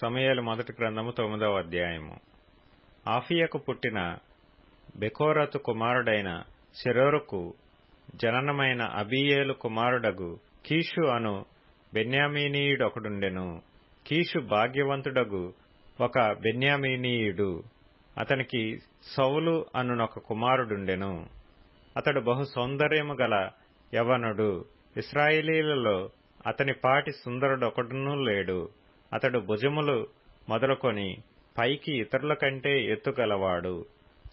సమూయేలు మొదటి గ్రంథము 9వ అధ్యాయము. ఆఫీయకు పుట్టిన బెకోరతు కుమారుడైన సెరోరుకు జననమైన అబీయేలు కుమారుడగు కీషు అను బెన్యామీనీయుడొకడుండెను. కీషు భాగ్యవంతుడగు ఒక బెన్యామీనీయుడు. అతనికి సౌలు అనునొక కుమారుడుండెను. అతడు బహు సౌందర్యము గల యవనుడు. ఇశ్రాయేలీలలో అతని పాటి సుందరుడొకడునూ లేడు. అతడు భుజములు మొదలుకొని పైకి ఇతరుల కంటే ఎత్తుగలవాడు.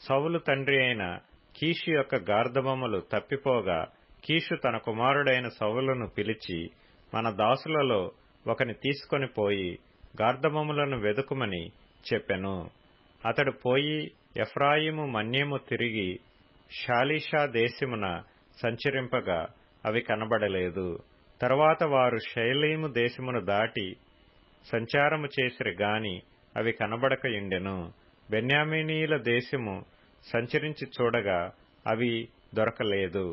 సౌలు తండ్రి అయిన కీషు యొక్క గార్ధబములు తప్పిపోగా కీషు తన కుమారుడైన సౌలును పిలిచి, మన దాసులలో ఒకని తీసుకొని పోయి గార్ధబములను వెదుకుమని చెప్పెను. అతడు పోయి ఎఫ్రాయిము మన్యము తిరిగి షాలీషా దేశమున సంచరింపగా అవి కనబడలేదు. తరువాత వారు షయలీము దేశమును దాటి సంచారము చేసిరి గాని అవి కనబడకయుండెను. బెన్యామీనీయుల దేశము సంచరించి చూడగా అవి దొరకలేదు.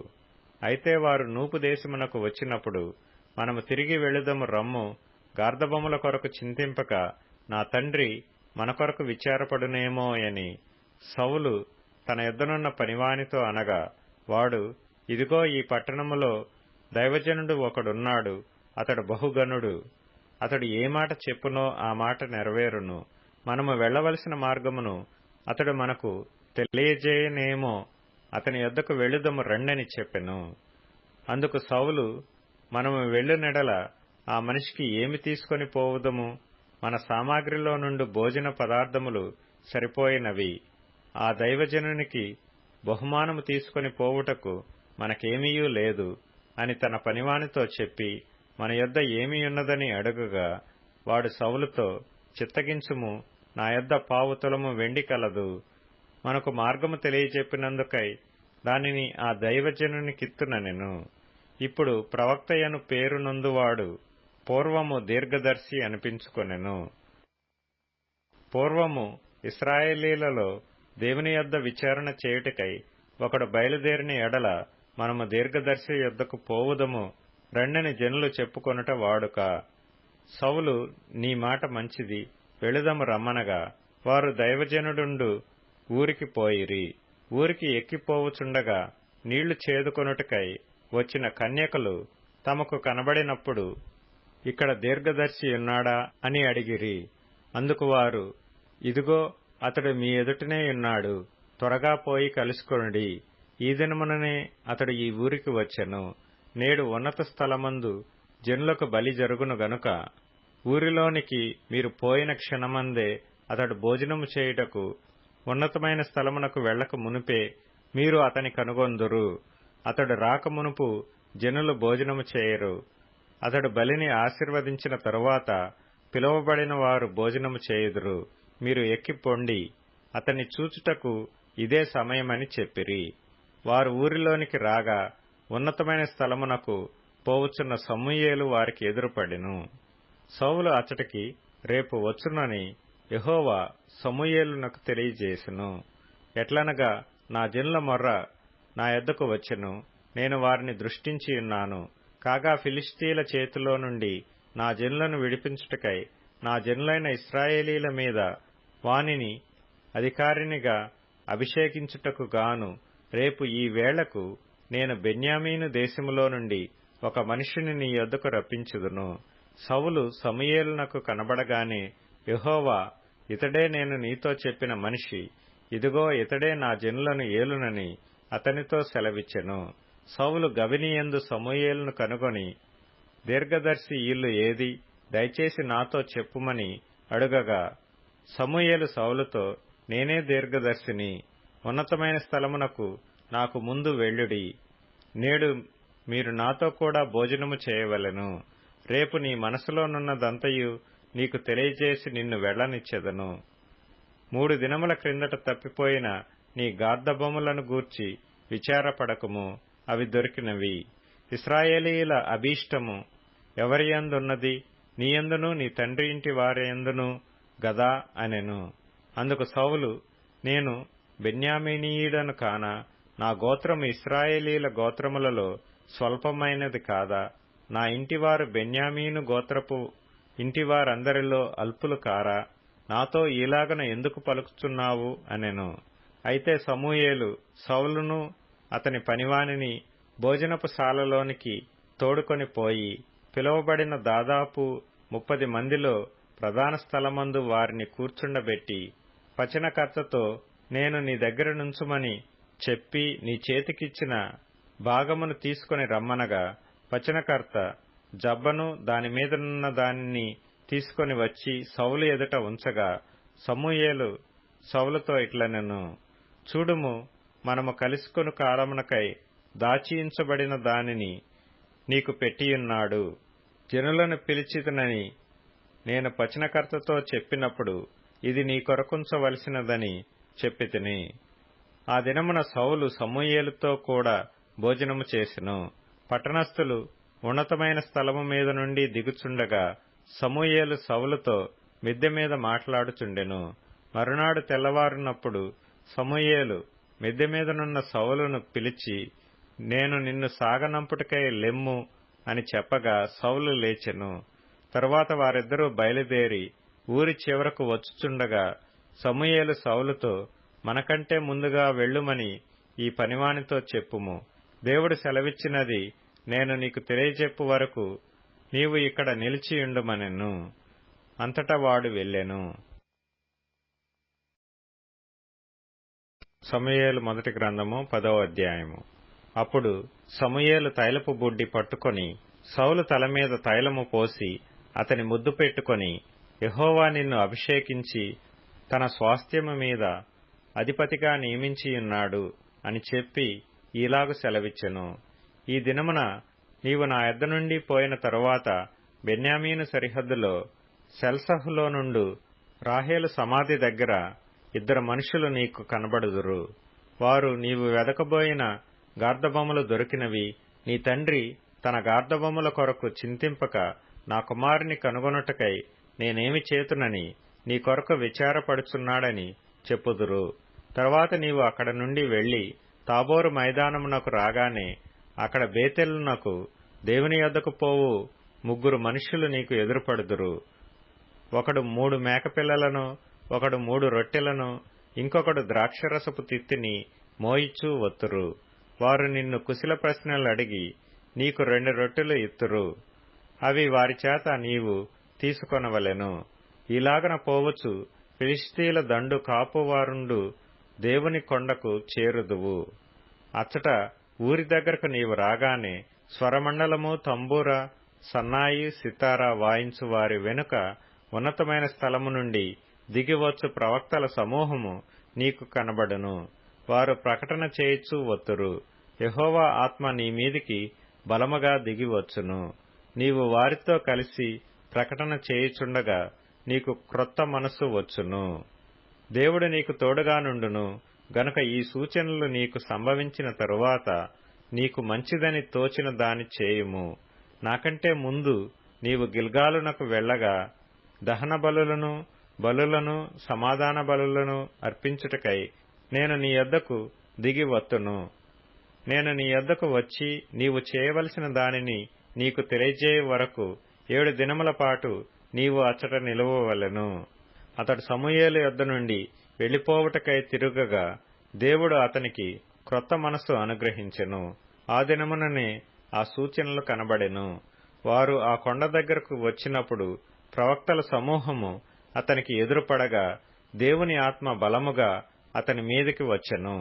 అయితే వారు నూపు దేశమునకు వచ్చినప్పుడు, మనము తిరిగి వెళుదము రమ్ము, గార్ధబముల కొరకు చింతింపక నా తండ్రి మన కొరకు విచారపడునేమో అని సౌలు తన యొద్దనున్న పనివానితో అనగా, వాడు, ఇదిగో ఈ పట్టణములో దైవజనుడు ఒకడున్నాడు, అతడు బహుగనుడు. అతడు ఏ మాట చెప్పునో ఆ మాట నెరవేరును. మనము వెళ్లవలసిన మార్గమును అతడు మనకు తెలియజేయనేమో, అతని యొద్దకు వెళ్ళుదము రండని చెప్పెను. అందుకు సౌలు, మనము వెళ్ళునెడల ఆ మనిషికి ఏమి తీసుకొని పోవుదము? మన సామాగ్రిలో నుండి భోజన పదార్థములు సరిపోయినవి. ఆ దైవజనునికి బహుమానము తీసుకొని పోవుటకు మనకేమీయూ లేదు అని తన పనివానితో చెప్పి, మన యొద్ద ఏమియున్నదని అడుగగా, వాడు సౌలుతో, చిత్తగించుము, నా యొద్ద పావు తులము వెండి కలదు. మనకు మార్గము తెలియచెప్పినందుకై దానిని ఆ దైవజనునికిత్తుననెను. ఇప్పుడు ప్రవక్తయను పేరు నొందువాడు పూర్వము దీర్ఘదర్శి అనిపించుకొనెను. పూర్వము ఇశ్రాయేలీలలో దేవుని యొద్ద విచారణ చేయుటకై ఒకడు బయలుదేరిన ఎడల మనము దీర్ఘదర్శి యొద్దకు పోవుదము రండని జనులు చెప్పుకొనుట వాడుక. సౌలు, నీ మాట మంచిది, వెళుదము రమ్మనగా వారు దైవజనుడుండు ఊరికి పోయిరి. ఊరికి ఎక్కిపోవుచుండగా నీళ్లు చేదుకొనుటకై వచ్చిన కన్యకలు తమకు కనబడినప్పుడు, ఇక్కడ దీర్ఘదర్శి ఉన్నాడా అని అడిగిరి. అందుకు వారు, ఇదిగో అతడు మీ ఎదుటనే ఉన్నాడు, త్వరగా పోయి కలుసుకొనుడి. ఈ దినముననే అతడు ఈ ఊరికి వచ్చెను. నేడు ఉన్నత స్థలమందు జనులకు బలి జరుగును గనుక ఊరిలోనికి మీరు పోయిన క్షణమందే అతడు భోజనము చేయుటకు ఉన్నతమైన స్థలమునకు వెళ్లక మునుపే మీరు అతని కనుగొందురు. అతడు రాకమునుపు జనులు భోజనము చేయరు. అతడు బలిని ఆశీర్వదించిన తరువాత పిలువబడిన వారు భోజనము చేయుదురు. మీరు ఎక్కిపొండి, అతన్ని చూచుటకు ఇదే సమయమని చెప్పిరి. వారు ఊరిలోనికి రాగా ఉన్నతమైన స్థలమునకు పోవుచున్న సమూయేలు వారికి ఎదురుపడెను. సౌలు అచ్చటికి రేపు వచ్చునని యెహోవా సమూయేలునకు తెలియజేసెను. ఎట్లనగా, నా జనుల మొర్ర నా యొద్దకు వచ్చెను, నేను వారిని దృష్టించి ఉన్నాను. కాగా ఫిలిష్తీయుల చేతిలో నుండి నా జనులను విడిపించుటకై నా జనులైన ఇశ్రాయేలీల మీద వానిని అధికారినిగా అభిషేకించుటకు గాను రేపు ఈ వేళకు నేను బెన్యామీను దేశములో నుండి ఒక మనిషిని నీ యొద్దకు రప్పించుదును. సౌలు సమూయేలునకు కనబడగానే యెహోవా, ఇతడే నేను నీతో చెప్పిన మనిషి, ఇదిగో ఇతడే నా జనులను ఏలునని అతనితో సెలవిచ్చెను. సౌలు గవినియందు సమూయేలును కనుగొని, దీర్ఘదర్శి ఇల్లు ఏది? దయచేసి నాతో చెప్పుమని అడుగగా, సమూయేలు సౌలుతో, నేనే దీర్ఘదర్శిని. ఉన్నతమైన స్థలమునకు నాకు ముందు వెళ్ళుడి. నేడు మీరు నాతో కూడా భోజనము చేయవలెను. రేపు నీ మనసులోనున్నదంతయు నీకు తెలియజేసి నిన్ను వెళ్లనిచ్చెదను. 3 దినముల క్రిందట తప్పిపోయిన నీ గార్ధబములను గూర్చి విచారపడకుము, అవి దొరికినవి. ఇశ్రాయేలీయుల అభీష్టము ఎవరియందున్నది? నీయందును నీ తండ్రి ఇంటి వారియందును గదా అనెను. అందుకు సౌలు, నేను బెన్యామీనీయుడను కానా? నా గోత్రము ఇశ్రాయేలీల గోత్రములలో స్వల్పమైనది కాదా? నా ఇంటివారు బెన్యామీను గోత్రపు ఇంటివారందరిలో అల్పులు కారా? నాతో ఈలాగన ఎందుకు పలుకుచున్నావు అనెను. అయితే సమూయేలు సౌలును అతని పనివానిని భోజనపు శాలలోనికి తోడుకొని పోయి పిలువబడిన దాదాపు 30 మందిలో ప్రధాన స్థలమందు వారిని కూర్చుండబెట్టి పచనకర్తతో నేను నీ దగ్గర నుంచుమని చెప్పి నీ చేతికిచ్చిన భాగమును తీసుకుని రమ్మనగా పచనకర్త జబ్బను దానిమీదనున్న దానిని తీసుకొని వచ్చి సౌలు ఎదుట ఉంచగా సమూయేలు సౌలుతో ఇట్లనెను, చూడుము, మనము కలుసుకొను కాలమునకై దాచియించబడిన దానిని నీకు పెట్టియున్నాడు. జనులను పిలిచితునని నేను పచనకర్తతో చెప్పినప్పుడు ఇది నీ కొరకుంచవలసినదని చెప్పితిని. ఆ దినమున సౌలు సమూయేలుతో కూడా భోజనము చేసెను. పట్టణస్థులు ఉన్నతమైన స్థలము మీద నుండి దిగుచుండగా సమూయేలు సౌలుతో మిద్దె మీద మాట్లాడుచుండెను. మరునాడు తెల్లవారునప్పుడు సమూయేలు మిద్దె మీదనున్న సౌలును పిలిచి, నేను నిన్ను సాగనంపుటకై లెమ్ము అని చెప్పగా సౌలు లేచెను. తరువాత వారిద్దరూ బయలుదేరి ఊరి చివరకు వచ్చుచుండగా సమూయేలు సౌలుతో, మనకంటే ముందుగా వెళ్ళుమని ఈ పనివానితో చెప్పుము. దేవుడు సెలవిచ్చినది నేను నీకు తెలియజెప్పు వరకు నీవు ఇక్కడ నిలిచియుండుమనెను. అంతటా వాడు వెళ్ళెను. సమూయేలు మొదటి గ్రంథము 10వ అధ్యాయము. అప్పుడు సమూయేలు తైలపు బుడ్డి పట్టుకొని సౌలు తల మీద తైలము పోసి అతని ముద్దు పెట్టుకొని, యెహోవా నిన్ను అభిషేకించి తన స్వాస్థ్యము మీద అధిపతిగా నియమించియున్నాడు అని చెప్పి ఈలాగు సెలవిచ్చెను. ఈ దినమున నీవు నా యొద్ద నుండి పోయిన తరువాత బెన్యామీను సరిహద్దులో సెల్సహులో నుండు రాహేలు సమాధి దగ్గర 2 మనుషులు నీకు కనబడుదురు. వారు నీవు వెదకబోయిన గార్ధబొమ్మలు దొరికినవి, నీ తండ్రి తన గార్ధబొమ్మల కొరకు చింతింపక నా కుమారుని కనుగొనుటకై నేనేమి చేతునని నీ కొరకు విచారపడుచున్నాడని చెప్పుదురు. తరువాత నీవు అక్కడ నుండి వెళ్లి తాబోరు మైదానమునకు రాగానే అక్కడ బేతేలునకు దేవుని యొద్దకు పోవు 3 మనుష్యులు నీకు ఎదురుపడుదురు. ఒకడు 3 మేకపిల్లలను, ఒకడు 3 రొట్టెలను, ఇంకొకడు ద్రాక్షరసపు తిత్తిని మోయిచూ వత్తురు. వారు నిన్ను కుశల ప్రశ్నలు అడిగి నీకు 2 రొట్టెలు ఇత్తురు. అవి వారి చేత నీవు తీసుకొనవలెను. ఇలాగన పోవచ్చు ఫిలిష్తీయుల దండు కాపువారుండు దేవుని కొండకు చేరుదువు. అచ్చట ఊరి దగ్గరకు నీవు రాగానే స్వరమండలము, తంబూర, సన్నాయి, సితారా వాయించు వారి వెనుక ఉన్నతమైన స్థలము నుండి దిగివచ్చు ప్రవక్తల సమూహము నీకు కనబడును. వారు ప్రకటన చేయిచూ వత్తురు. యెహోవా ఆత్మ నీ మీదికి బలముగా దిగివచ్చును. నీవు వారితో కలిసి ప్రకటన చేయుచుండగా నీకు క్రొత్త మనస్సు వచ్చును. దేవుడు నీకు తోడుగా నుండును గనుక ఈ సూచనలు నీకు సంభవించిన తరువాత నీకు మంచిదని తోచిన దాని చేయుము. నాకంటే ముందు నీవు గిల్గాలునకు వెళ్ళగా దహన బలులను సమాధాన బలులను అర్పించుటకై నేను నీ యొద్దకు దిగి వత్తును. నేను నీ యొద్దకు వచ్చి నీవు చేయవలసిన దానిని నీకు తెలియజేయ వరకు 7 దినముల పాటు నీవు అచ్చట నిలువవలెను. అతడు సమూయేలు యొద్ద నుండి వెళ్లిపోవుటకై తిరుగగా దేవుడు అతనికి క్రొత్త మనస్సు అనుగ్రహించెను. ఆ దినముననే ఆ సూచనలు కనబడెను. వారు ఆ కొండ దగ్గరకు వచ్చినప్పుడు ప్రవక్తల సమూహము అతనికి ఎదురుపడగా దేవుని ఆత్మ బలముగా అతని మీదికి వచ్చెను.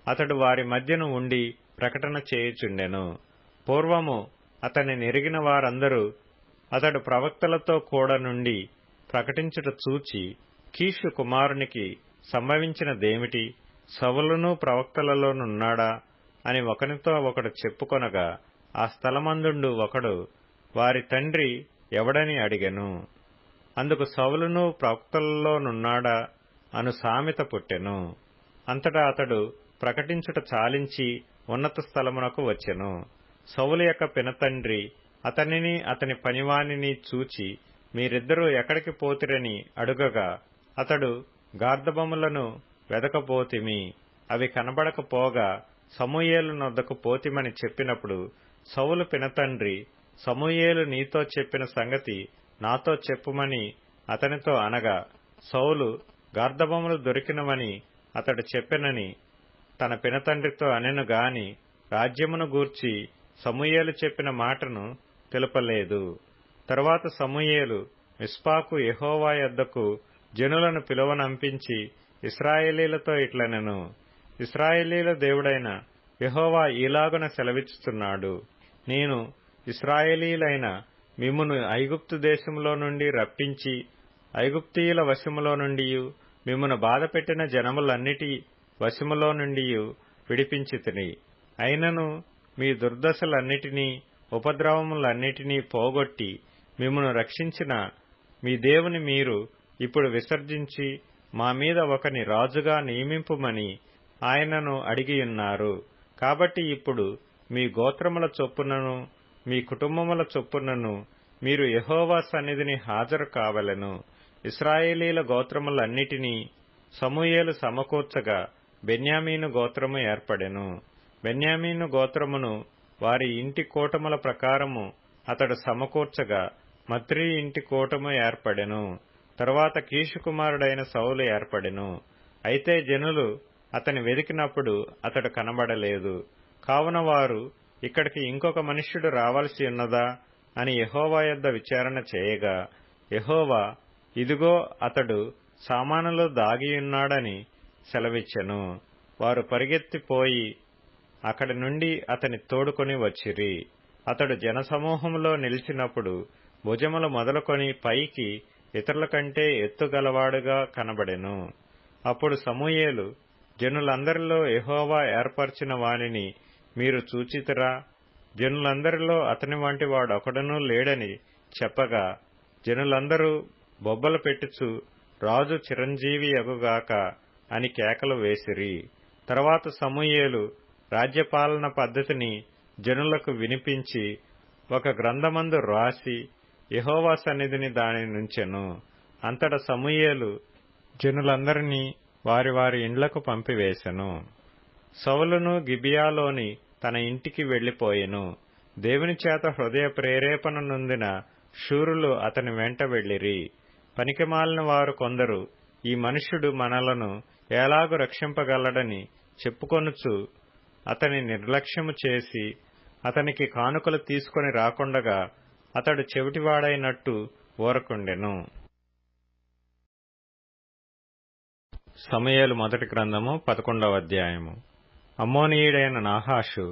అతడు వారి మధ్యను ఉండి ప్రకటన చేయుచుండెను. పూర్వము అతని నెరిగిన వారందరూ అతడు ప్రవక్తలతో కూడా నుండి ప్రకటించుట చూచి, కీషు కుమారునికి సంభవించినదేమిటి? సౌలును ప్రవక్తలలోనున్నాడా అని ఒకనితో ఒకడు చెప్పుకొనగా ఆ స్థలమందుండు ఒకడు వారి తండ్రి ఎవడని అడిగెను. అందుకు సౌలును ప్రవక్తలలోనున్నాడా అను సామెత పుట్టెను. అంతటా అతడు ప్రకటించుట చాలించి ఉన్నత స్థలమునకు వచ్చెను. సౌలు యొక్క పినతండ్రి అతనిని అతని పనివానిని చూచి, మీరిద్దరూ ఎక్కడికి పోతిరని అడుగగా అతడు, గార్ధబొమ్మలను వెదకపోతిమి, అవి కనబడకపోగా సమూయేలు నొద్దకు పోతిమని చెప్పినప్పుడు సౌలు పినతండ్రి, సమూయేలు నీతో చెప్పిన సంగతి నాతో చెప్పుమని అతనితో అనగా, సౌలు గార్ధబొమ్మలు దొరికినవని అతడు చెప్పెనని తన పినతండ్రితో అనెను గాని రాజ్యమును గూర్చి సమూయేలు చెప్పిన మాటను తెలుపలేదు. తరువాత సమూయేలు మిస్పాకు యెహోవా యొద్దకు జనులను పిలువనంపించి ఇశ్రాయేలీలతో ఇట్లనెను, ఇశ్రాయేలీల దేవుడైన యెహోవా ఈలాగున సెలవిచ్చుచున్నాడు, నేను ఇశ్రాయేలీలైన మిమ్మును ఐగుప్తు దేశములో నుండి రప్పించి ఐగుప్తీయుల వశములో నుండియు మిమ్మును బాధపెట్టిన జనములన్నిటి వశములో నుండియు విడిపించితిని. అయినను మీ దుర్దశలన్నిటినీ ఉపద్రవములన్నిటినీ పోగొట్టి మిమ్మును రక్షించిన మీ దేవుని మీరు ఇప్పుడు విసర్జించి మా మీద ఒకని రాజుగా నియమింపుమని ఆయనను అడిగియున్నారు. కాబట్టి ఇప్పుడు మీ గోత్రముల చొప్పునను మీ కుటుంబముల చొప్పునను మీరు యెహోవా సన్నిధిని హాజరు కావలెను. ఇశ్రాయేలీల గోత్రములన్నిటినీ సమూయేలు సమకూర్చగా బెన్యామీను గోత్రము ఏర్పడెను. బెన్యామీను గోత్రమును వారి ఇంటి కూటముల ప్రకారము అతడు సమకూర్చగా మత్రి ఇంటి కూటము ఏర్పడెను. తరువాత కీషు కుమారుడైన సౌలు ఏర్పడెను. అయితే జనులు అతని వెదికినప్పుడు అతడు కనబడలేదు. కావున వారు, ఇక్కడికి ఇంకొక మనుష్యుడు రావలసి ఉన్నదా అని యెహోవా యొద్ద విచారణ చేయగా, యెహోవా, ఇదిగో అతడు సామానులో దాగియున్నాడని సెలవిచ్చెను. వారు పరిగెత్తిపోయి అక్కడి నుండి అతని తోడుకొని వచ్చిరి. అతడు జనసమూహంలో నిలిచినప్పుడు భుజములు మొదలుకొని పైకి ఇతరుల కంటే ఎత్తుగలవాడుగా కనబడెను. అప్పుడు సమూయేలు, జనులందరిలో యెహోవా ఏర్పరచిన వానిని మీరు చూచితిరా? జనులందరిలో అతని వంటి వాడొకడునూ లేడని చెప్పగా, జనులందరూ బొబ్బలు పెట్టుచు రాజు చిరంజీవి యగుగాక అని కేకలు వేసిరి. తర్వాత సమూయేలు రాజ్యపాలన పద్ధతిని జనులకు వినిపించి ఒక గ్రంథమందు రాసి యెహోవా సన్నిధిని దానిని నుంచెను. అంతట సమూయేలు జనులందరినీ వారి వారి ఇండ్లకు పంపివేశెను. సౌలును గిబియాలోని తన ఇంటికి వెళ్లిపోయెను. దేవుని చేత హృదయ ప్రేరేపణ నొందిన శూరులు అతని వెంట వెళ్లిరి. పనికిమాలిన వారు కొందరు ఈ మనుష్యుడు మనలను ఎలాగు రక్షింపగలడని చెప్పుకొనుచు అతని నిర్లక్ష్యము చేసి అతనికి కానుకలు తీసుకొని రాకుండగా అతడు చెవిటివాడైనట్టు ఊరకుండెను. సమూయేలు మొదటి గ్రంథము 11వ అధ్యాయము. అమ్మోనీయుడైన నాహాషు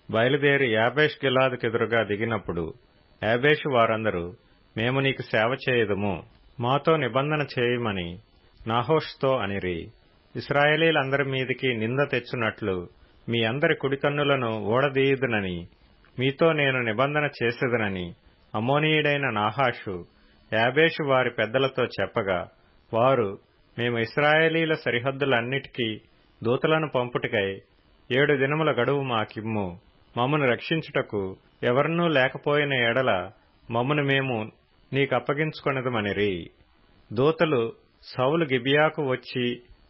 బయలుదేరి యాబేష్ గిలాదుకెదురుగా దిగినప్పుడు యాబేషు వారందరూ, మేము నీకు సేవ చేయదుము, మాతో నిబంధన చేయమని నాహోషుతో అనిరి. ఇశ్రాయేలీలందరి మీదికి నింద తెచ్చునట్లు మీ అందరి కుడికన్నులను ఊడదీయుదునని మీతో నేను నిబంధన చేసేదనని అమ్మోనీయుడైన నాహాషు యాబేషు వారి పెద్దలతో చెప్పగా, వారు, మేము ఇశ్రాయేలీల సరిహద్దులన్నిటికీ దూతలను పంపుటకై 7 దినముల గడువు మాకిమ్ము, మమ్మను రక్షించుటకు ఎవరనూ లేకపోయిన ఎడల మమ్మను మేము నీకప్పగించుకొనెదమనిరి. దూతలు సౌలు గిబియాకు వచ్చి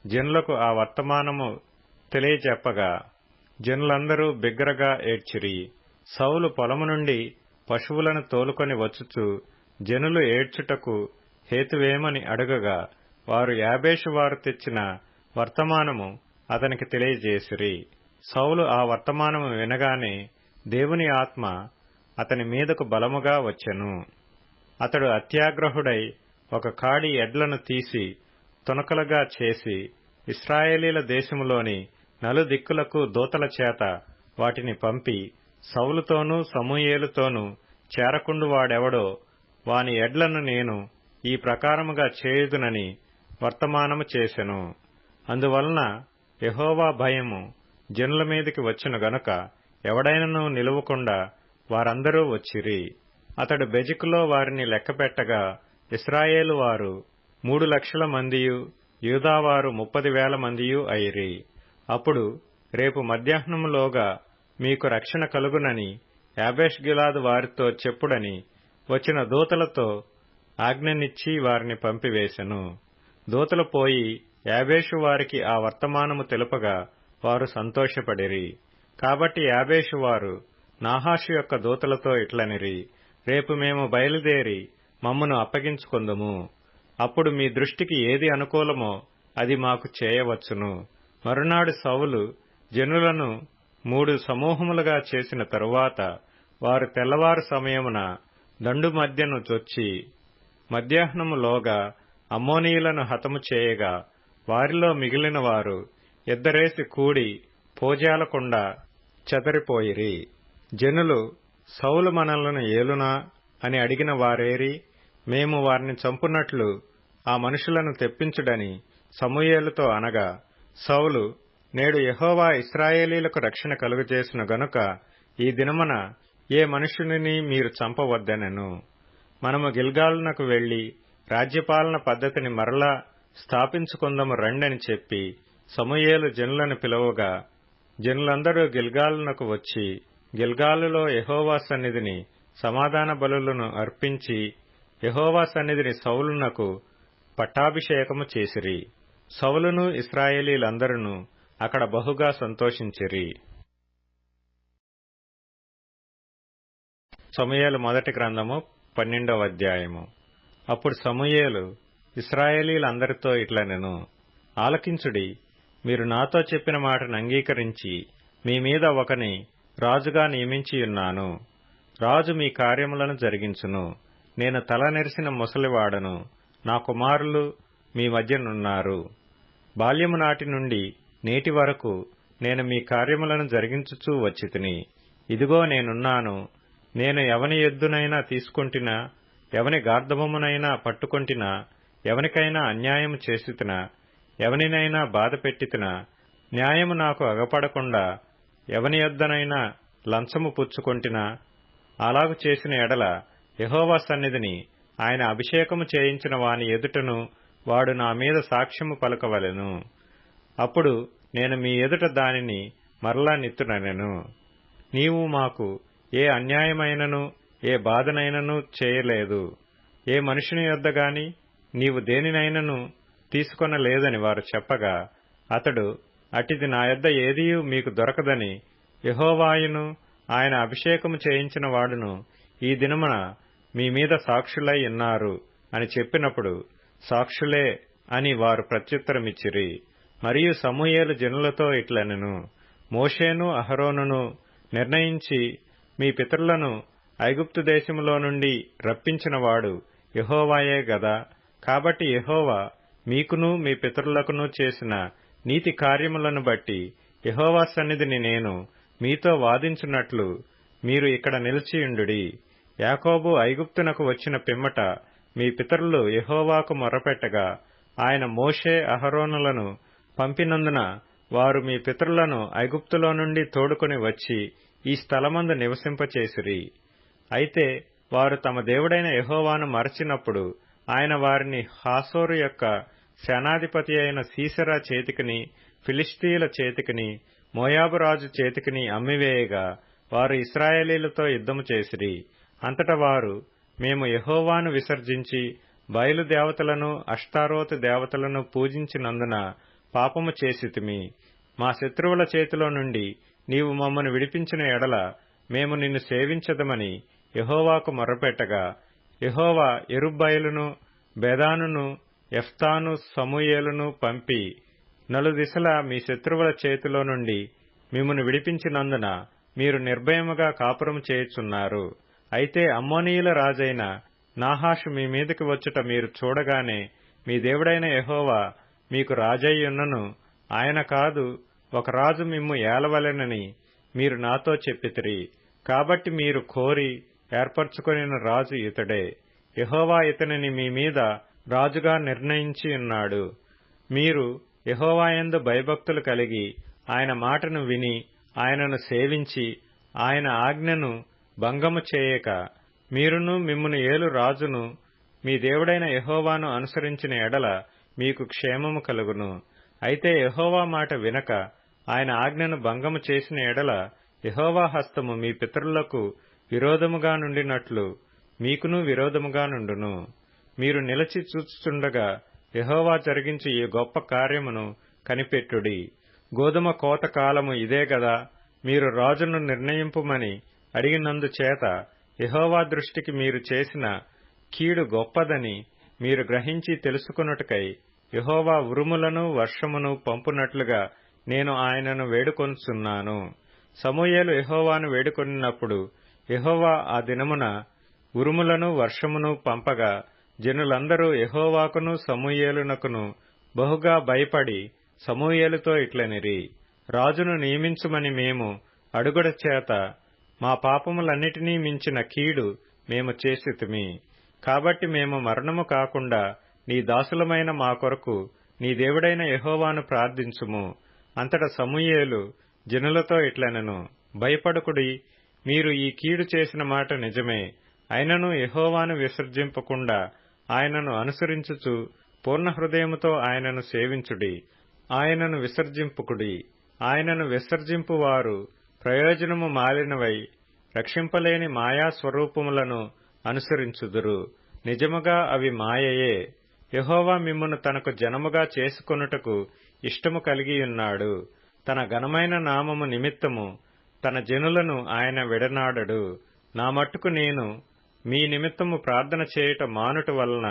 జనులకు ఆ వర్తమానము తెలియజెప్పగా జనులందరూ బిగ్గరగా ఏడ్చిరి. సౌలు పొలము నుండి పశువులను తోలుకొని వచ్చుచు జనులు ఏడ్చుటకు హేతువేమని అడుగగా వారు యాబేషు వారు తెచ్చిన వర్తమానము అతనికి తెలియజేసిరి. సౌలు ఆ వర్తమానము వినగానే దేవుని ఆత్మ అతని మీదకు బలముగా వచ్చెను. అతడు అత్యాగ్రహుడై ఒక కాడి ఎడ్లను తీసి తునకలుగా చేసి ఇశ్రాయేలీల దేశములోని నలుదిక్కులకు దూతల చేత వాటిని పంపి సౌలుతోనూ సమూయేలుతోనూ చేరకుండు వాడెవడో వాని ఎడ్లను నేను ఈ ప్రకారముగా చేయుదునని వర్తమానము చేసెను. అందువలన యెహోవా భయము జనుల మీదికి వచ్చెను గనుక ఎవడైనను నిలువకుండా వారందరూ వచ్చిరి. అతడు బెజకులో వారిని లెక్కపెట్టగా ఇశ్రాయేలు వారు 3,00,000 మందియు యూదావారు 30,000 మందియు అయిరి. అప్పుడు రేపు మధ్యాహ్నములోగా మీకు రక్షణ కలుగునని యాబేష్ గిలాదు వారితో చెప్పుడని వచ్చిన దూతలతో ఆజ్ఞనిచ్చి వారిని పంపివేశెను. దూతలు పోయి యాబేషు వారికి ఆ వర్తమానము తెలుపగా వారు సంతోషపడిరి. కాబట్టి యాబేషు వారు నాహాషు యొక్క దూతలతో ఇట్లనిరి, రేపు మేము బయలుదేరి మమ్మను అప్పగించుకొందుము. అప్పుడు మీ దృష్టికి ఏది అనుకూలమో అది మాకు చేయవచ్చును. మరునాడు సౌలు జనులను 3 సమూహములుగా చేసిన తరువాత వారు తెల్లవారు సమయమున దండు మధ్యను చొచ్చి మధ్యాహ్నములోగా అమ్మోనీయులను హతము చేయగా వారిలో మిగిలిన వారు ఇద్దరేసి కూడి పోజాలకుండా చెదరిపోయిరి. జనులు, సౌలు మనలను ఏలునా అని అడిగిన వారేరి, మేము వారిని చంపునట్లు ఆ మనుషులను తెప్పించుడని సమూయేలుతో అనగా, సౌలు, నేడు యెహోవా ఇశ్రాయేలీలకు రక్షణ కలుగజేసిన గనుక ఈ దినమున ఏ మనుష్యునిని మీరు చంపవద్దనెను. మనము గిల్గాలునకు వెళ్లి రాజ్యపాలన పద్ధతిని మరలా స్థాపించుకుందము రండని చెప్పి సమూయేలు జనులను పిలువగా, జనులందరూ గిల్గాలునకు వచ్చి గిల్గాలులో యెహోవా సన్నిధిని సమాధాన బలులను అర్పించి యెహోవా సన్నిధిని సౌలునకు పట్టాభిషేకము చేసిరి. సౌలును ఇశ్రాయేలీలందరూ అక్కడ బహుగా సంతోషించిరి. సమూయేలు మొదటి గ్రంథము 12వ అధ్యాయము. అప్పుడు సమూయేలు ఇశ్రాయేలీలందరితో ఇట్లనెను, ఆలకించుడి, మీరు నాతో చెప్పిన మాటను అంగీకరించి మీ మీద ఒకని రాజుగా నియమించియున్నాను. రాజు మీ కార్యములను జరిగించును. నేను తల నెరిసిన ముసలివాడను, నా కుమారులు మీ మధ్యనున్నారు. బాల్యము నాటి నుండి నేటి వరకు నేను మీ కార్యములను జరిగించుచూ వచ్చితిని. ఇదిగో నేనున్నాను. నేను ఎవని ఎద్దునైనా తీసుకొంటినా, ఎవని గార్ధబొమ్మనైనా పట్టుకొంటినా, ఎవనికైనా అన్యాయము చేసితినా, ఎవనినైనా బాధ పెట్టితినా, న్యాయము నాకు అగపడకుండా ఎవని యొద్దనైనా లంచము పుచ్చుకొంటినా, అలాగు చేసిన ఎడల యెహోవా సన్నిధిని ఆయన అభిషేకము చేయించిన వాని ఎదుటను వాడు నా మీద సాక్ష్యము పలకవలెను. అప్పుడు నేను మీ ఎదుట దానిని మరలా నిత్తుననెను. నీవు మాకు ఏ అన్యాయమైనను ఏ బాధనైనను చేయలేదు, ఏ మనుషుని యొద్ద గాని నీవు దేనినైనను తీసుకొనలేదని వారు చెప్పగా, అతడు, అటిది నా యొద్ద ఏదియూ మీకు దొరకదని యెహోవాయును ఆయన అభిషేకము చేయించిన వాడును ఈ దినమున మీ మీద సాక్షులై ఉన్నారు అని చెప్పినప్పుడు, సాక్షులే అని వారు ప్రత్యుత్తరమిచ్చిరి. మరియు సమూయేలు జనులతో ఇట్లనెను, మోషేను అహరోనును నిర్ణయించి మీ పితరులను ఐగుప్తు దేశములో నుండి రప్పించినవాడు యెహోవాయే గదా. కాబట్టి యెహోవా మీకును మీ పితరులకును చేసిన నీతి కార్యములను బట్టి యెహోవా సన్నిధిని నేను మీతో వాదించున్నట్లు మీరు ఇక్కడ నిలిచియుండుడి. యాకోబు ఐగుప్తునకు వచ్చిన పిమ్మట మీ పితరులు యెహోవాకు మొర్రపెట్టగా ఆయన మోషే అహరోనులను పంపినందున వారు మీ పితరులను ఐగుప్తులో నుండి తోడుకొని వచ్చి ఈ స్థలమందు నివసింపచేసిరి. అయితే వారు తమ దేవుడైన యెహోవాను మరచినప్పుడు ఆయన వారిని హాసోరు యొక్క సేనాధిపతి అయిన సీసెరా చేతికిని, ఫిలిష్తీయుల చేతికిని, మోయాబు రాజు చేతికిని అమ్మివేయగా వారు ఇశ్రాయేలీలతో యుద్ధము చేసిరి. అంతటా వారు, మేము యెహోవాను విసర్జించి బయలుదేవతలను అష్తారోతు దేవతలను పూజించినందున పాపము చేసితిమి. మా శత్రువుల చేతిలో నుండి నీవు మమ్మను విడిపించిన ఎడల మేము నిన్ను సేవించదమని యెహోవాకు మొర్రపెట్టగా, యెహోవా యెరుబ్బయలును బెదానును యెఫ్తాను సమూయేలును పంపి నలుదిశలా మీ శత్రువుల చేతిలో నుండి మిమ్మును విడిపించినందున మీరు నిర్భయముగా కాపురము చేయుచున్నారు. అయితే అమ్మోనీయుల రాజైన నాహాషు మీ మీదకి వచ్చుట మీరు చూడగానే మీ దేవుడైన యెహోవా మీకు రాజయ్యున్నను, ఆయన కాదు ఒక రాజు మిమ్ము ఏలవలెనని మీరు నాతో చెప్పితిరి. కాబట్టి మీరు కోరి ఏర్పరచుకొనిన రాజు ఇతడే. యెహోవా ఇతనిని మీ మీద రాజుగా నిర్ణయించి ఉన్నాడు. మీరు యెహోవాయందు భయభక్తులు కలిగి ఆయన మాటను విని ఆయనను సేవించి ఆయన ఆజ్ఞను భంగము చేయక మీరును మిమ్మును ఏలు రాజును మీ దేవుడైన యెహోవాను అనుసరించిన ఎడల మీకు క్షేమము కలుగును. అయితే యెహోవా మాట వినక ఆయన ఆజ్ఞను భంగము చేసిన ఎడల యెహోవా హస్తము మీ పితరులకు విరోధముగా నుండినట్లు మీకును విరోధముగా నుండును. మీరు నిలిచి చూచుచుండగా యెహోవా జరిగించి ఈ గొప్ప కార్యమును కనిపెట్టుడి. గోధుమ కోత కాలము ఇదే గదా. మీరు రాజును నిర్ణయింపుమని అడిగినందుచేత యెహోవా దృష్టికి మీరు చేసిన కీడు గొప్పదని మీరు గ్రహించి తెలుసుకొనుటకై యెహోవా ఉరుములను వర్షమును పంపునట్లుగా నేను ఆయనను వేడుకొనుచున్నాను. సమూయేలు యెహోవాను వేడుకొనినప్పుడు యెహోవా ఆ దినమున ఉరుములను వర్షమును పంపగా జనులందరూ యెహోవాకును సమూయేలునకును బహుగా భయపడి సమూయేలుతో ఇట్లనిరి, రాజును నియమించుమని మేము అడుగుట చేత మా పాపములన్నిటినీ మించిన కీడు మేము చేసితిమి. కాబట్టి మేము మరణము కాకుండా నీ దాసులమైన మా కొరకు నీ దేవుడైన యెహోవాను ప్రార్థించుము. అంతటా సమూయేలు జనులతో ఇట్లనెను, భయపడకుడి, మీరు ఈ కీడు చేసిన మాట నిజమే. అయినను యెహోవాను విసర్జింపకుండా ఆయనను అనుసరించుచు పూర్ణ హృదయముతో ఆయనను సేవించుడి. ఆయనను విసర్జింపుకుడి. ఆయనను విసర్జింపువారు ప్రయోజనము మాలినవై రక్షింపలేని మాయా స్వరూపములను అనుసరించుదురు. నిజముగా అవి మాయయే. యెహోవా మిమ్మును తనకు జనముగా చేసుకొనుటకు ఇష్టము కలిగియున్నాడు. తన ఘనమైన నామము నిమిత్తము తన జనులను ఆయన విడనాడడు. నా మట్టుకు నేను మీ నిమిత్తము ప్రార్థన చేయుట మానుట వలన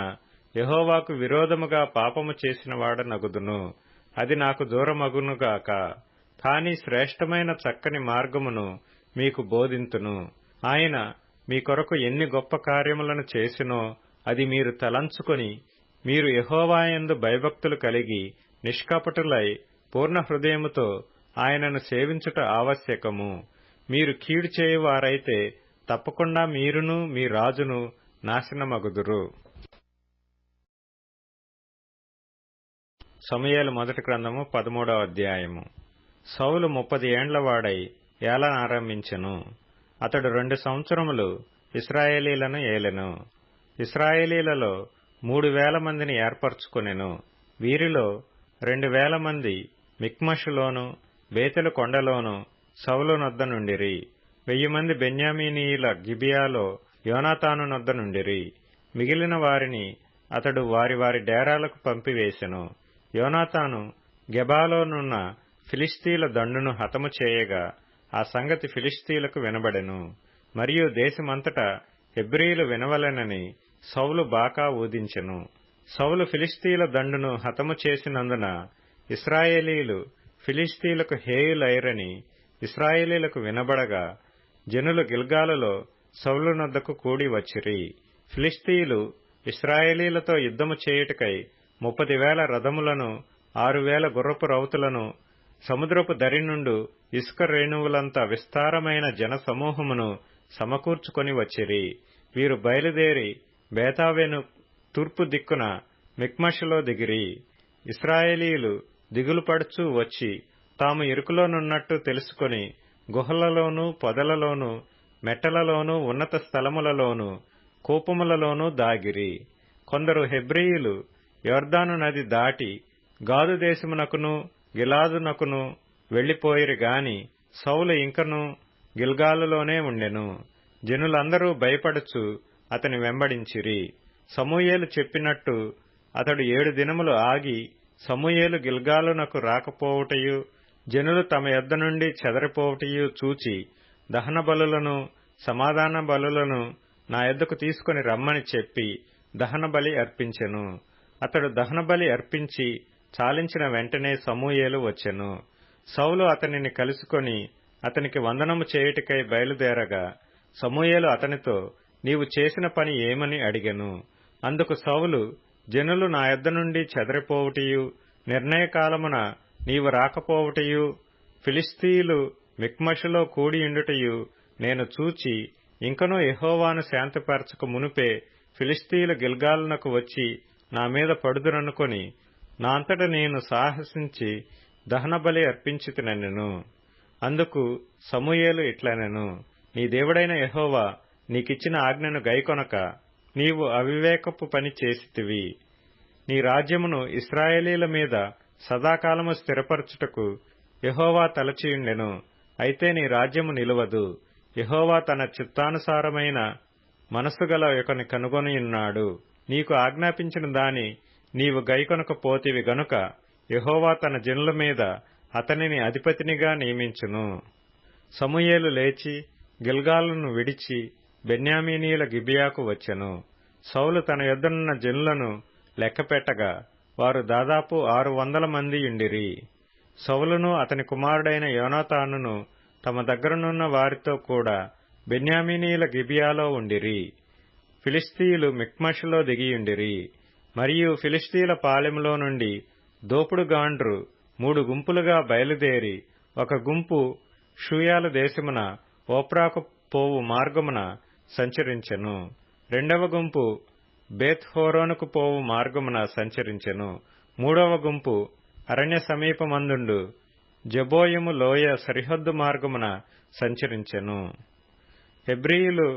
యెహోవాకు విరోధముగా పాపము చేసిన వాడనగుదును. అది నాకు దూరమగునుగాక. కాని శ్రేష్టమైన చక్కని మార్గమును మీకు బోధింతును. ఆయన మీ కొరకు ఎన్ని గొప్ప కార్యములను చేసినో అది మీరు తలంచుకొని మీరు యెహోవాయందు భయభక్తులు కలిగి నిష్కపటులై పూర్ణ హృదయముతో ఆయనను సేవించుట ఆవశ్యకము. మీరు కీడు చేయువారైతే తప్పకుండా మీరును మీ రాజును నాశనమగుదురు. సమూయేలు మొదటి గ్రంథము 13వ అధ్యాయము. సౌలు 30 ఏండ్ల వాడై ఏలనారంభించెను. అతడు 2 సంవత్సరములు ఇశ్రాయేలీలను ఏలెను. ఇశ్రాయేలీలలో 3,000 మందిని ఏర్పరచుకొనెను. వీరిలో 2,000 మంది మిక్మషులోను బేతెలు కొండలోను సౌలు నొద్ద నుండిరి. 1,000 మంది బెన్యామీనీయుల గిబియాలో యోనాతాను నొద్ద నుండిరి. మిగిలిన వారిని అతడు వారి వారి డేరాలకు పంపివేశెను. యోనాతాను గెబాలోనున్న ఫిలిష్తీల దండును హతము చేయగా ఆ సంగతి ఫిలిష్తీలకు వినబడెను. మరియు దేశమంతటా హెబ్రీయులు వినవలెనని సౌలు బాకా ఊదించెను. సౌలు ఫిలిష్తీల దండును హతము చేసినందున ఇశ్రాయేలీలు ఫిలిష్తీలకు హేయులైరని ఇశ్రాయేలీలకు వినబడగా జనులు గిల్గాలులో సౌలు నొద్దకు కూడి వచ్చిరి. ఫిలిష్తీయులు ఇశ్రాయేలీలతో యుద్ధము చేయుటకై 30,000 రథములను 6,000 గుర్రపు రౌతులను సముద్రపు దరి నుండు ఇసుక రేణువులంత విస్తారమైన జన సమూహమును సమకూర్చుకొని వచ్చిరి. వీరు బయలుదేరి బేతావెను తూర్పు దిక్కున మిక్మషులో దిగిరి. ఇశ్రాయేలీయులు దిగులుపడుచూ వచ్చి తాము ఇరుకులోనున్నట్టు తెలుసుకొని గుహలలోనూ పొదలలోనూ మెట్టలలోనూ ఉన్నత స్థలములలోనూ కూపములలోనూ దాగిరి. కొందరు హెబ్రీయులు యొర్దాను నది దాటి గాదు దేశమునకును గిలాదునకును వెళ్లిపోయిరి గాని సౌలు ఇంకనూ గిల్గాలులోనే ఉండెను. జనులందరూ భయపడుచు అతని వెంబడించిరి. సమూయేలు చెప్పినట్టు అతడు 7 దినములు ఆగి సమూయేలు గిల్గాలునకు రాకపోవుటయు జనులు తమ యొద్ద నుండి చెదరిపోవుటయు చూచి దహన బలులను సమాధాన బలులను నా యొద్దకు తీసుకుని రమ్మని చెప్పి దహన బలి అర్పించెను. అతడు దహన బలి అర్పించి చాలించిన వెంటనే సమూయేలు వచ్చెను. సౌలు అతనిని కలుసుకొని అతనికి వందనము చేయుటకై బయలుదేరగా సమూయేలు అతనితో నీవు చేసిన పని ఏమని అడిగెను. అందుకు సౌలు జనులు నా యొద్ద నుండి చెదరిపోవుటయు నిర్ణయకాలమున నీవు రాకపోవుటయు ఫిలిష్తీయులు మిక్మషులో కూడియుండుటయు నేను చూచి ఇంకనూ యెహోవాను శాంతిపరచక మునుపే ఫిలిష్తీయులు గిల్గాలునకు వచ్చి నా మీద పడుదురనుకొని నా అంతట నేను సాహసించి దహనబలి అర్పించితినెను. అందుకు సమూయేలు ఇట్లనెను, నీ దేవుడైన యెహోవా నీకిచ్చిన ఆజ్ఞను గైకొనక నీవు అవివేకపు పని చేసితివి. నీ రాజ్యమును ఇశ్రాయేలీల మీద సదాకాలము స్థిరపరచుటకు యెహోవా తలచియుండెను. అయితే నీ రాజ్యము నిలువదు. యెహోవా తన చిత్తానుసారమైన మనస్సుగల ఒకని కనుగొనియున్నాడు. నీకు ఆజ్ఞాపించిన దాని నీవు గైకొనకపోతివి గనుక యెహోవా తన జనుల మీద అతనిని అధిపతినిగా నియమించును. సమూయేలు లేచి గిల్గాలును విడిచి బెన్యామీనీయుల గిబియాకు వచ్చెను. సౌలు తన యొద్దనున్న జనులను లెక్కపెట్టగా వారు దాదాపు 600 మంది యుండిరి. సౌలును అతని కుమారుడైన యోనాతానును తమ దగ్గరనున్న వారితో కూడా బెన్యామీనీయుల గిబియాలో ఉండిరి. ఫిలిష్తీయులు మిక్మషులో దిగియుండిరి. మరియు ఫిలిష్తీయుల పాలెములో నుండి దోపుడుగాండ్రు 3 గుంపులుగా బయలుదేరి ఒక గుంపు షూయాలు దేశమున ఓప్రాకు పోవు మార్గమున సంచరించెను. రెండవ గుంపు బేత్ హోరోనుకు పోవు మార్గమున సంచరించెను. మూడవ గుంపు అరణ్య సమీపమందుండు జెబోయిము లోయ సరిహద్దు మార్గమున సంచరించెను. హెబ్రీయులు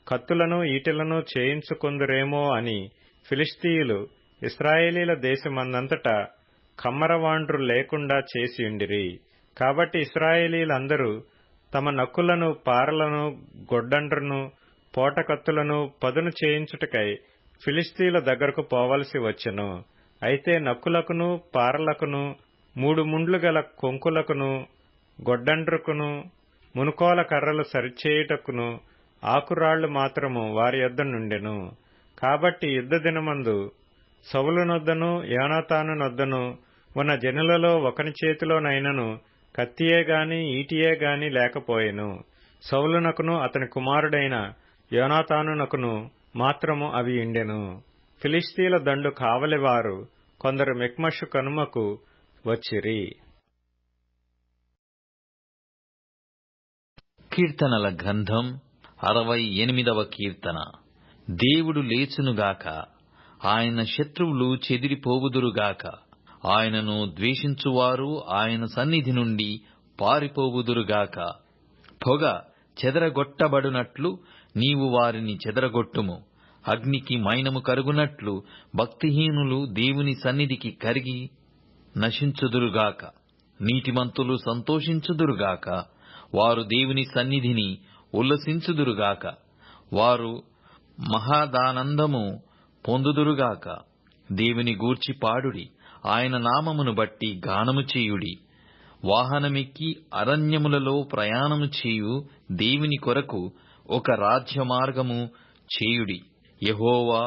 కత్తులను ఈటెలను చేయించుకొందురేమో అని ఫిలిష్తీయులు ఇశ్రాయేలీల దేశమందంతటా కమ్మరవాండ్రు లేకుండా చేసియుండిరి. కాబట్టి ఇశ్రాయేలీలందరూ తమ నక్కులను, పారలను, గొడ్డండ్రును, పోటకత్తులను పదును చేయించుటకై ఫిలిష్తీయుల దగ్గరకు పోవలసి వచ్చెను. అయితే నక్కులకును, పారలకును, 3 ముండ్లు గల కొంకులకును, గొడ్డండ్రుకును, మునుకోల కర్రలు సరిచేయుటకును ఆకురాళ్లు మాత్రము వారి యొద్ద నుండెను. కాబట్టి యుద్ధ దినమందు సౌలునొద్దను యోనాతానునొద్దను ఉన్న జనులలో ఒకని చేతిలోనైనను కత్తియే గాని ఈటియే గాని లేకపోయెను. సౌలునకును అతని కుమారుడైన యోనాతానునకును మాత్రము అవి ఉండెను. ఫిలిష్తీయుల దండు కావలివారు కొందరు మిక్మషు కనుమకు వచ్చిరి. కీర్తనల గ్రంథం 68వ కీర్తన. దేవుడు లేచునుగాక, ఆయన శత్రువులు చెదిరిపోవుదురుగాక. ఆయనను ద్వేషించువారు ఆయన సన్నిధి నుండి పారిపోవుదురుగాక. పొగ చెదరగొట్టబడునట్లు నీవు వారిని చెదరగొట్టుము. అగ్నికి మైనము కరుగునట్లు భక్తిహీనులు దేవుని సన్నిధికి కరిగి నశించుదురుగాక. నీతిమంతులు సంతోషించుదురుగాక, వారు దేవుని సన్నిధిని ఉల్లసించుదురుగాక. వారు మహదానందము పొందుదురుగాక. దేవుని గూర్చి పాడుడి, ఆయన నామమును బట్టి గానము చేయుడి. వాహనమెక్కి అరణ్యములలో ప్రయాణము చేయు దేవుని కొరకు ఒక రాజ్య మార్గము చేయుడి. యెహోవా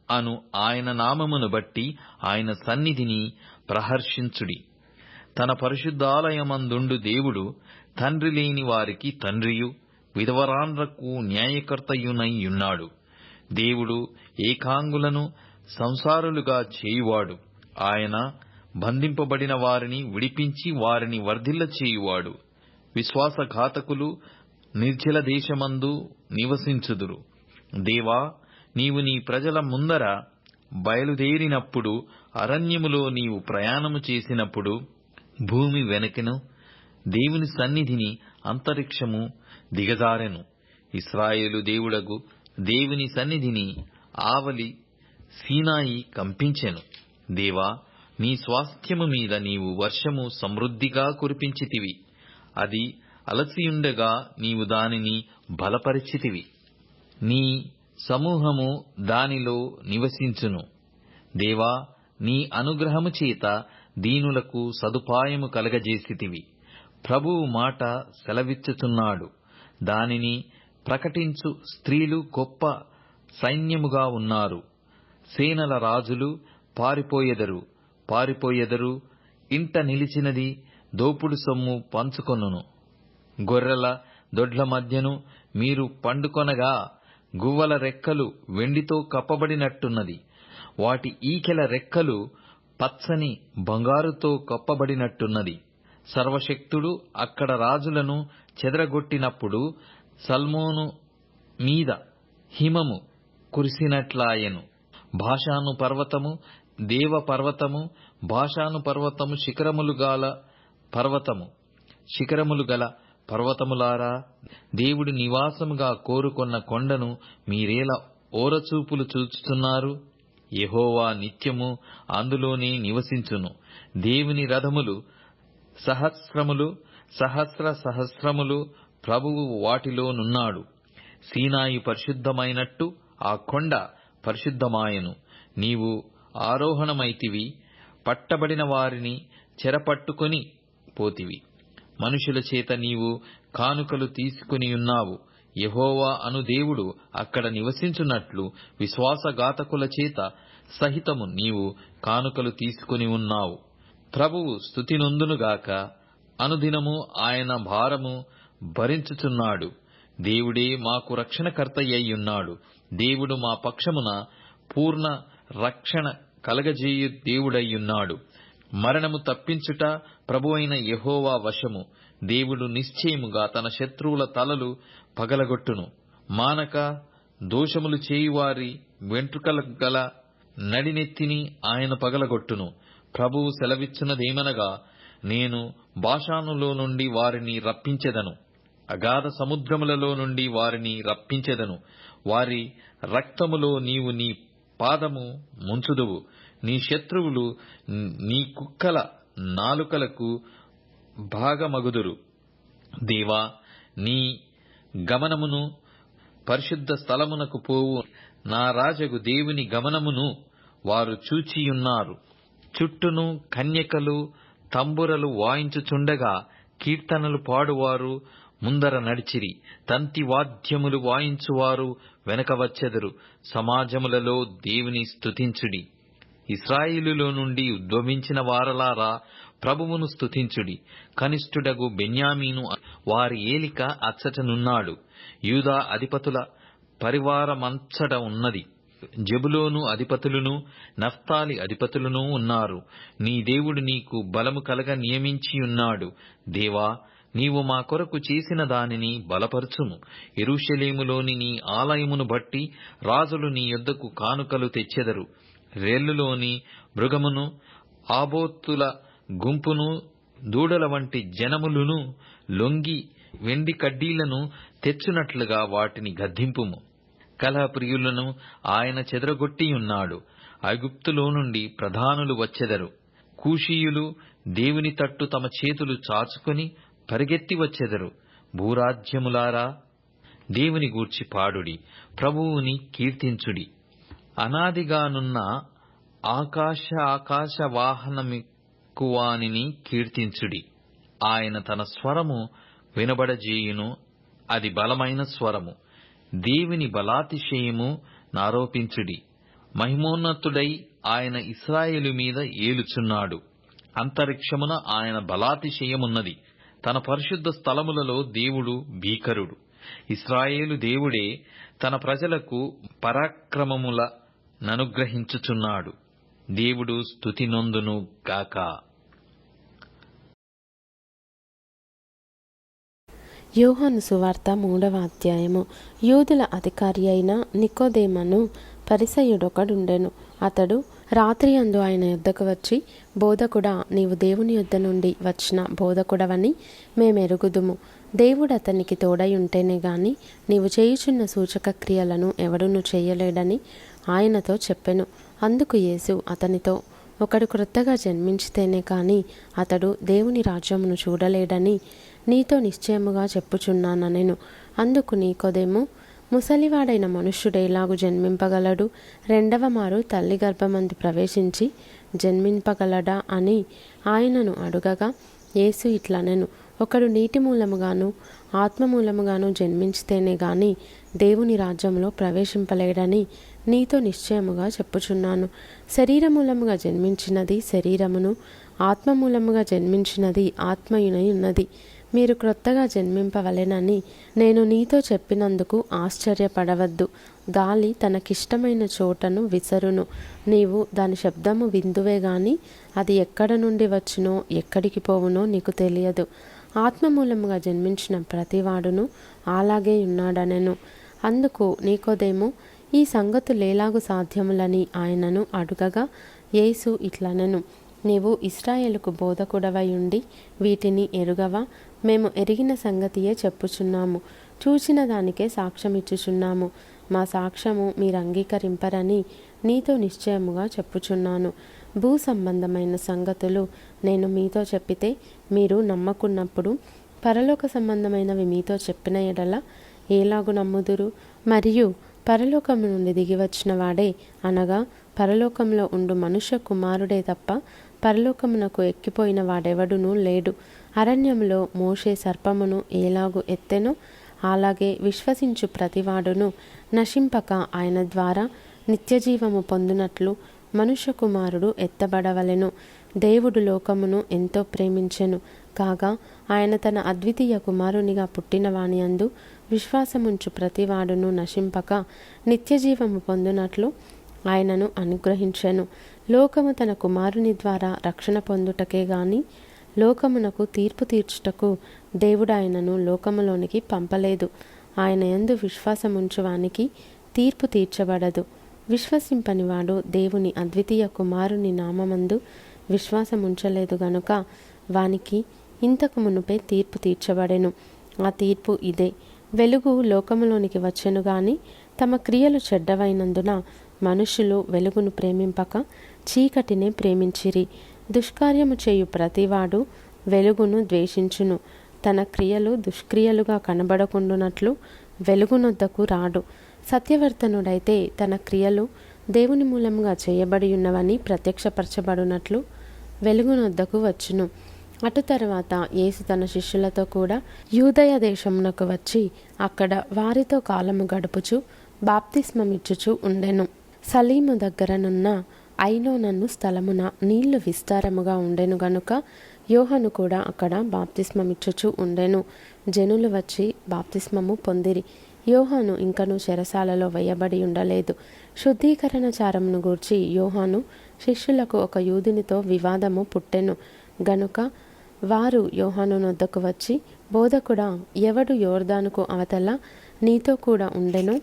అను ఆయన నామమును బట్టి ఆయన సన్నిధిని ప్రహర్షించుడి. తన పరిశుద్ధాలయమందుండు దేవుడు తండ్రి లేని వారికి తండ్రియు విధవరాండ్రకు న్యాయకర్తయునై ఉన్నాడు. దేవుడు ఏకాంగులను సంసారులుగా చేయువాడు. ఆయన బంధింపబడిన వారిని విడిపించి వారిని వర్ధిల్ల చేయువాడు. విశ్వాసఘాతకులు నిర్జల దేశమందు నివసించుదురు. దేవా, నీవు నీ ప్రజల ముందర బయలుదేరినప్పుడు, అరణ్యములో నీవు ప్రయాణము చేసినప్పుడు భూమి వెనకెను, దేవుని సన్నిధిని అంతరిక్షము దిగజారెను. ఇశ్రాయేలు దేవుడగు దేవుని సన్నిధిని ఆవలి సీనాయి కంపించెను. దేవా, నీ స్వాస్థ్యము మీద నీవు వర్షము సమృద్ధిగా కురిపించితివి. అది అలసియుండగా నీవు దానిని బలపరిచితివి. నీ సమూహము దానిలో నివసించును. దేవా, నీ అనుగ్రహము చేత దీనులకు సదుపాయము కలగజేసితివి. ప్రభువు మాట సెలవిచ్చుచున్నాడు, దానిని ప్రకటించు స్త్రీలు గొప్ప సైన్యముగా ఉన్నారు. సేనల రాజులు పారిపోయెదరు. ఇంట నిలిచినది దోపుడు సొమ్ము పంచుకొనును. గొర్రెల దొడ్ల మధ్యను మీరు పండుకొనగా గువ్వల రెక్కలు వెండితో కప్పబడినట్టున్నది. వాటి ఈకెల రెక్కలు పచ్చని బంగారుతో కప్పబడినట్టున్నది. సర్వశక్తుడు అక్కడ రాజులను చెదరగొట్టినప్పుడు సల్మోను మీద హిమము కురిసినట్లాయెను. భాషాను పర్వతము దేవ పర్వతము, భాషాను పర్వతము శిఖరములు గల పర్వతములారా, దేవుడు నివాసముగా కోరుకొన్న కొండను మీరేలా ఓరచూపులు చూచుతున్నారు? యెహోవా నిత్యము అందులోనే నివసించును. దేవుని రథములు సహస్రములు ప్రభువు వాటిలోనున్నాడు. సీనాయి పరిశుద్ధమైనట్టు ఆ కొండ పరిశుద్ధమాయెను. నీవు ఆరోహణమైతివి, పట్టబడిన వారిని చెరపట్టుకొని పోతివి. మనుషుల చేత నీవు కానుకలు తీసుకునియున్నావు. యెహోవా అను దేవుడు అక్కడ నివసించున్నట్లు విశ్వాసఘాతకుల చేత సహితము నీవు కానుకలు తీసుకుని ఉన్నావు. ప్రభువు స్తుతి నొందునుగాక. అనుదినము ఆయన భారము భరించుచున్నాడు. దేవుడే మాకు రక్షణకర్తయ్యున్నాడు. దేవుడు మా పక్షమున పూర్ణ రక్షణ కలగజేయు దేవుడయ్యున్నాడు. మరణము తప్పించుట ప్రభువైన యెహోవా వశము. దేవుడు నిశ్చయముగా తన శత్రువుల తలలు పగలగొట్టును. మానక దోషములు చేయువారి వెంట్రుకల గల నడినెత్తిని ఆయన పగలగొట్టును. ప్రభువు సెలవిచ్చున్నదేమనగా, నేను బాషానులో నుండి వారిని రప్పించెదను, అగాధ సముద్రములలో నుండి వారిని రప్పించెదను. వారి రక్తములో నీవు నీ పాదము ముంచుదువు. నీ శత్రువులు నీ కుక్కల నాలుకలకు భాగమగుదురు. దేవా, నీ గమనమును పరిశుద్ధ స్థలమునకు పోవు నా రాజగు దేవుని గమనమును వారు చూచియున్నారు. చుట్టూను కన్యకలు తంబురలు వాయించుచుండగా కీర్తనలు పాడువారు ముందర నడిచిరి. తంతి వాద్యములు వాయించువారు వెనక వచ్చెదరు. సమాజములలో దేవుని స్తుతించుడి. ఇశ్రాయేలులో నుండి ఉద్భవించిన వారలారా, ప్రభువును స్తుతించుడి. కనిష్ఠుడగు బెన్యామీను వారి ఏలిక అచ్చటనున్నాడు. యూదా అధిపతుల పరివారమంచట ఉన్నది. జెబులోను అధిపతులను, నఫ్తాలి అధిపతులను ఉన్నారు. నీ దేవుడు నీకు బలము కలగ నియమించియున్నాడు. దేవా, నీవు మా కొరకు చేసిన దానిని బలపరచుము. యెరూషలేములోని నీ ఆలయమును బట్టి రాజులు నీ యొద్దకు కానుకలు తెచ్చెదరు. రేలులోని మృగమును, ఆబోతుల గుంపును, దూడల వంటి జనములను లొంగి వెండి కడ్డీలను తెచ్చునట్లుగా వాటిని గద్దింపుము. కలహప్రియులను ఆయన చెదరగొట్టియున్నాడు. ఐగుప్తులో నుండి ప్రధానులు వచ్చెదరు. కూషీయులు దేవుని తట్టు తమ చేతులు చాచుకొని పరిగెత్తి వచ్చెదరు. భూరాజ్యములారా, దేవుని గూర్చి పాడుడి, ప్రభువుని కీర్తించుడి. అనాదిగానున్న ఆకాశ వాహనమిక్కువానిని కీర్తించుడి. ఆయన తన స్వరము వినబడజేయును. అది బలమైన స్వరము. దేవుని బలాతిశయము నారోపించుడి. మహిమోన్నతుడై ఆయన ఇశ్రాయేలు మీద ఏలుచున్నాడు. అంతరిక్షమున ఆయన బలాతిశయమున్నది. తన పరిశుద్ధ స్థలములలో దేవుడు భీకరుడు. ఇశ్రాయేలు దేవుడే తన ప్రజలకు పరాక్రమముల ననుగ్రహించుచున్నాడు. దేవుడు స్తుతి నొందును గాక. యోహాను సువార్త 3వ అధ్యాయము. యూదుల అధికారి అయిన నికోదేమను పరిసయ్యుడొకడుండెను. అతడు రాత్రి అందు ఆయన యొద్దకు వచ్చి, బోధకుడా, నీవు దేవుని యొద్ద నుండి వచ్చిన బోధకుడవని మేమెరుగుదుము. దేవుడు అతనికి తోడై ఉంటేనే గాని నీవు చేయుచున్న సూచక క్రియలను ఎవడునూ చేయలేడని ఆయనతో చెప్పెను. అందుకు యేసు అతనితో, ఒకడు క్రొత్తగా జన్మించితేనే కాని అతడు దేవుని రాజ్యమును చూడలేడని నీతో నిశ్చయముగా చెప్పుచున్నానెను. అందుకు నికోదేము, ముసలివాడైన మనుష్యుడేలాగు జన్మింపగలడు? రెండవ మారు తల్లి గర్భమందు ప్రవేశించి జన్మింపగలడా అని ఆయనను అడుగగా, యేసు ఇట్లనెను, ఒకడు నీటి మూలముగాను ఆత్మ మూలముగాను జన్మించితేనే గాని దేవుని రాజ్యంలో ప్రవేశింపలేడని నీతో నిశ్చయముగా చెప్పుచున్నాను. శరీరమూలముగా జన్మించినది శరీరమును, ఆత్మ మూలముగా జన్మించినది ఆత్మయునై ఉన్నది. మీరు క్రొత్తగా జన్మింపవలెనని నేను నీతో చెప్పినందుకు ఆశ్చర్యపడవద్దు. గాలి తనకిష్టమైన చోటను విసరును. నీవు దాని శబ్దము విందువే గాని అది ఎక్కడ నుండి వచ్చునో ఎక్కడికి పోవునో నీకు తెలియదు. ఆత్మ మూలముగా జన్మించిన ప్రతివాడును అలాగే ఉన్నాడనెను. అందుకు నికోదేము, ఈ సంగతులేలాగు సాధ్యములని ఆయనను అడుగగా, యేసు ఇట్లనెను, నీవు ఇశ్రాయేలుకు బోధకుడవై ఉండి వీటిని ఎరుగవా? మేము ఎరిగిన సంగతియే చెప్పుచున్నాము, చూచిన దానికే సాక్ష్యమిచ్చుచున్నాము. మా సాక్ష్యము మీరు అంగీకరింపరని నీతో నిశ్చయముగా చెప్పుచున్నాను. భూ సంబంధమైన సంగతులు నేను మీతో చెప్పితే మీరు నమ్మకున్నప్పుడు పరలోక సంబంధమైనవి మీతో చెప్పిన ఎడల ఏలాగు నమ్ముదురు? మరియు పరలోకము నుండి దిగివచ్చిన వాడే, అనగా పరలోకంలో ఉండు మనుష్య కుమారుడే తప్ప పరలోకమునకు ఎక్కిపోయిన వాడెవడునూ లేడు. అరణ్యములో మోషే సర్పమును ఏలాగు ఎత్తెనో అలాగే విశ్వసించు ప్రతివాడును నశింపక ఆయన ద్వారా నిత్యజీవము పొందునట్లు మనుష్య కుమారుడు ఎత్తబడవలెను. దేవుడు లోకమును ఎంతో ప్రేమించెను కాగా ఆయన తన అద్వితీయ కుమారునిగా పుట్టిన వాని యందు విశ్వాసముంచు ప్రతివాడును నశింపక నిత్యజీవము పొందునట్లు ఆయనను అనుగ్రహించెను. లోకము తన కుమారుని ద్వారా రక్షణ పొందుటకే గాని లోకమునకు తీర్పు తీర్చుటకు దేవుడు ఆయనను లోకములోనికి పంపలేదు. ఆయన యందు విశ్వాసముంచువానికి తీర్పు తీర్చబడదు. విశ్వసింపనివాడు దేవుని అద్వితీయ కుమారుని నామమందు విశ్వాసముంచలేదు గనుక వానికి ఇంతకు మునుపే తీర్పు తీర్చబడెను. ఆ తీర్పు ఇదే: వెలుగు లోకములోనికి వచ్చెను గాని తమ క్రియలు చెడ్డవైనందున మనుషులు వెలుగును ప్రేమింపక చీకటినే ప్రేమించిరి. దుష్కార్యము చేయు ప్రతివాడు వెలుగును ద్వేషించును, తన క్రియలు దుష్క్రియలుగా కనబడకుండునట్లు వెలుగునొద్దకు రాడు. సత్యవర్తనుడైతే తన క్రియలు దేవుని మూలముగా చేయబడి ఉన్నవని ప్రత్యక్షపరచబడినట్లు వెలుగునొద్దకు వచ్చును. అటు తర్వాత యేసు తన శిష్యులతో కూడా యూదయ దేశమునకు వచ్చి అక్కడ వారితో కాలము గడుపుచు బాప్తిస్మమిచ్చుచు ఉండెను. సలీము దగ్గరనున్న ఐనోనను స్థలమున నీళ్లు విస్తారముగా ఉండెను గనుక యోహాను కూడా అక్కడ బాప్తిస్మమిచ్చుచు ఉండెను. జనులు వచ్చి బాప్తిస్మము పొందిరి. యోహాను ఇంకను చెరసాలలో వేయబడి ఉండలేదు. శుద్ధీకరణచారమును గూర్చి యోహాను శిష్యులకు ఒక యూదునితో వివాదము పుట్టెను గనుక వారు యోహాను నొద్దకు వచ్చి, బోధకుడా, ఎవడు యోర్దానుకు అవతల నీతో కూడా ఉండెనో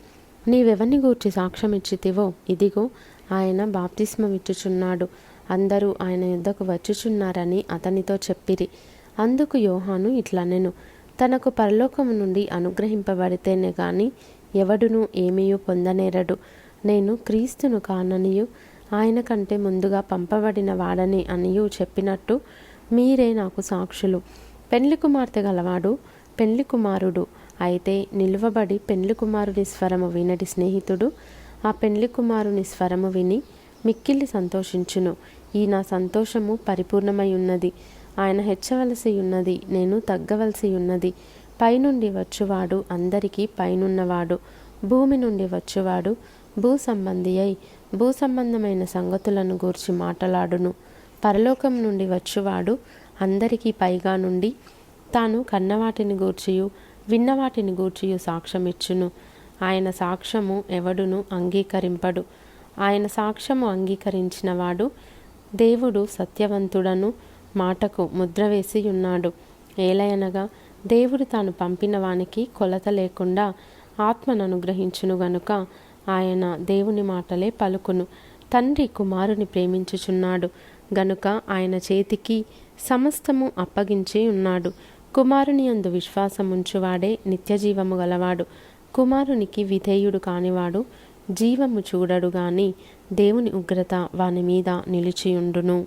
నీవెవరిని గూర్చి సాక్ష్యమిచ్చితివో ఇదిగో ఆయన బాప్తిస్మమిచ్చుచున్నాడు, అందరూ ఆయన యుద్ధకు వచ్చుచున్నారని అతనితో చెప్పిరి. అందుకు యోహాను ఇట్లనెను: తనకు పరలోకము నుండి అనుగ్రహింపబడితేనే గాని ఎవడునూ ఏమీయూ పొందనేరడు. నేను క్రీస్తును కాననియు ఆయన కంటే ముందుగా పంపబడిన వాడని అనియు చెప్పినట్టు మీరే నాకు సాక్షులు. పెండ్లి కుమార్తె గలవాడు పెండ్లి కుమారుడు అయితే నిలువబడి పెండ్లి కుమారుని స్వరము వినడి స్నేహితుడు ఆ పెండ్లి కుమారుని స్వరము విని మిక్కిలి సంతోషించును. ఈ నా సంతోషము పరిపూర్ణమై ఉన్నది. ఆయన హెచ్చవలసి ఉన్నది, నేను తగ్గవలసి ఉన్నది. పైనుండి వచ్చువాడు అందరికీ పైనున్నవాడు, భూమి నుండి వచ్చువాడు భూ సంబంధి అయి భూ సంబంధమైన సంగతులను గూర్చి మాట్లాడును. పరలోకం నుండి వచ్చువాడు అందరికీ పైగా నుండి తాను కన్నవాటిని గూర్చియు విన్నవాటిని గూర్చియు సాక్ష్యమిచ్చును. ఆయన సాక్ష్యము ఎవడును అంగీకరింపడు. ఆయన సాక్ష్యము అంగీకరించిన వాడు దేవుడు సత్యవంతుడను మాటకు ముద్ర వేసి ఉన్నాడు. ఏలయనగా దేవుడు తాను పంపిన వానికి కొలత లేకుండా ఆత్మను అనుగ్రహించును గనుక ఆయన దేవుని మాటలే పలుకును. తండ్రి కుమారుని ప్రేమించుచున్నాడు గనుక ఆయన చేతికి సమస్తము అప్పగించి ఉన్నాడు. కుమారుని యందు విశ్వాసముంచువాడే నిత్యజీవము గలవాడు. కుమారునికి విధేయుడు కానివాడు జీవము చూడడు గాని దేవుని ఉగ్రత వాని మీద నిలిచియుండును.